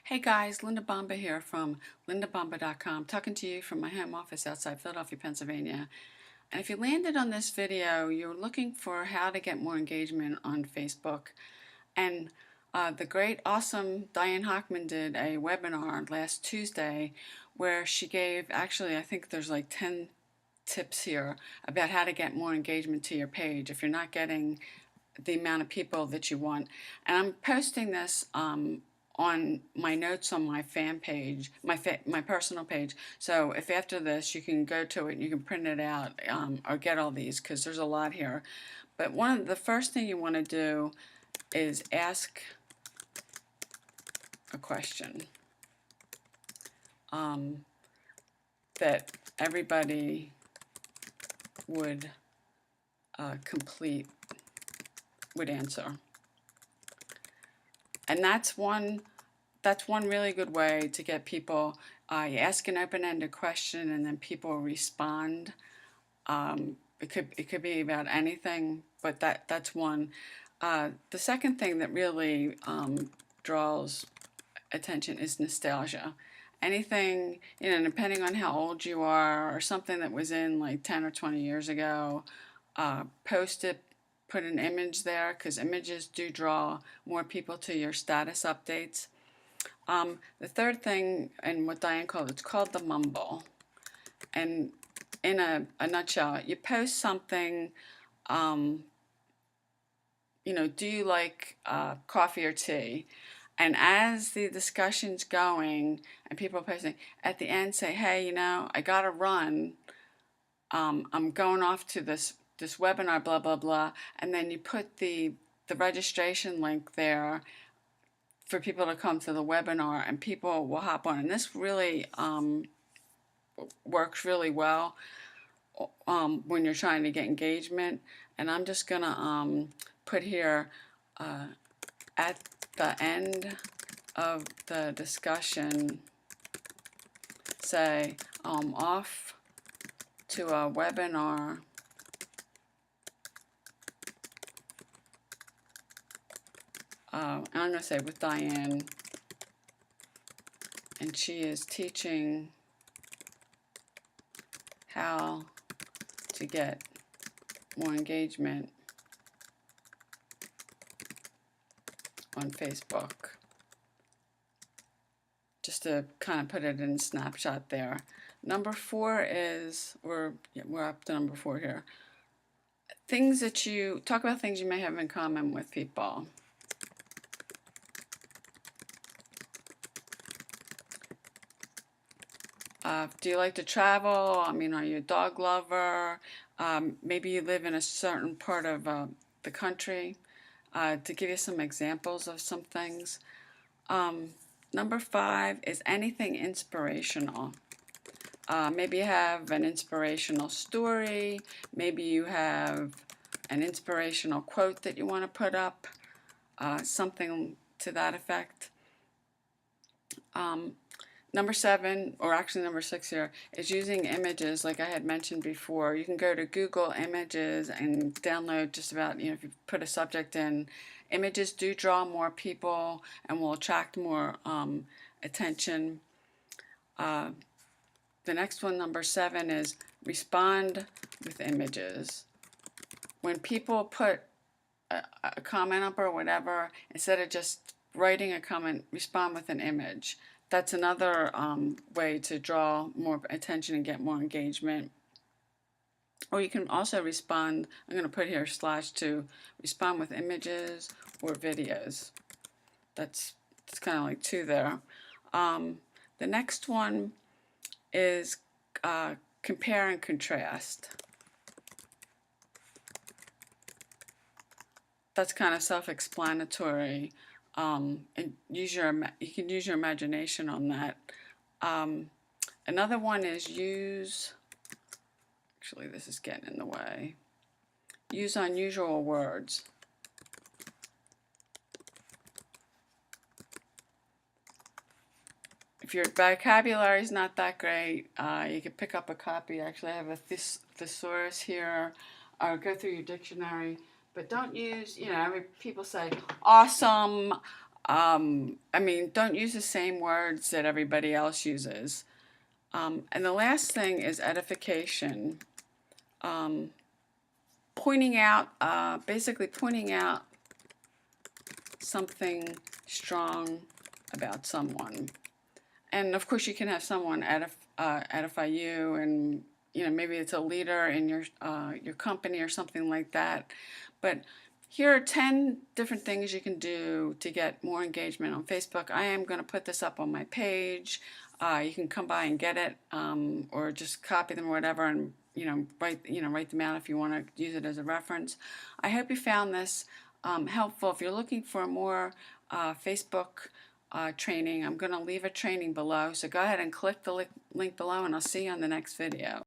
Hey guys, Linda Bomba here from lindabomba.com, talking to you from my home office outside Philadelphia, Pennsylvania. And if you landed on this video, you're looking for how to get more engagement on Facebook. And the great, awesome Diane Hockman did a webinar last Tuesday where she gave, actually, I think there's like 10 tips here about how to get more engagement to your page if you're not getting the amount of people that you want. And I'm posting this on my notes on my fan page, my personal page. So if after this you can go to it and you can print it out or get all these, because there's a lot here. But one of the first thing you want to do is ask a question that everybody would would answer. And that's one really good way to get people. You ask an open-ended question and then people respond. It could be about anything, but that's one. The second thing that really draws attention is nostalgia. Anything, depending on how old you are, or something that was in like 10 or 20 years ago, post it. Put an image there, because images do draw more people to your status updates. The third thing, and what Diane called, it's called the Mumble. And in a nutshell, you post something, do you like coffee or tea? And as the discussion's going and people are posting, at the end say, hey, I gotta run. I'm going off to this webinar, blah, blah, blah. And then you put the registration link there for people to come to the webinar, and people will hop on. And this really works really well when you're trying to get engagement. And I'm just going to put here at the end of the discussion, say, off to a webinar and I'm going to say with Diane, and she is teaching how to get more engagement on Facebook. Just to kind of put it in a snapshot there. Number 4 is, we're up to number 4 here. Talk about things you may have in common with people. Do you like to travel? Are you a dog lover? Maybe you live in a certain part of the country. To give you some examples of some things. Number 5 is anything inspirational. Maybe you have an inspirational story. Maybe you have an inspirational quote that you want to put up. Something to that effect. Number 7, or actually number 6 here, is using images like I had mentioned before. You can go to Google Images and download just about, if you put a subject in, images do draw more people and will attract more attention. The next one, number 7, is respond with images. When people put a comment up or whatever, instead of just writing a comment, respond with an image. That's another way to draw more attention and get more engagement. Or you can also respond, I'm going to put here /2, respond with images or videos. It's kind of like 2 there. The next one is compare and contrast. That's kind of self-explanatory. And you can use your imagination on that. Another one is actually this is getting in the way, use unusual words. If your vocabulary is not that great, you can pick up a copy. Actually, I have a thesaurus here, or go through your dictionary. But don't use, people say awesome, I mean, don't use the same words that everybody else uses. And the last thing is edification. Pointing out, basically pointing out something strong about someone. And of course, you can have someone edify you, and maybe it's a leader in your company or something like that. But here are 10 different things you can do to get more engagement on Facebook. I am going to put this up on my page. You can come by and get it, or just copy them or whatever, and write them out if you want to use it as a reference. I hope you found this helpful. If you're looking for more Facebook training, I'm going to leave a training below. So go ahead and click the link below, and I'll see you on the next video.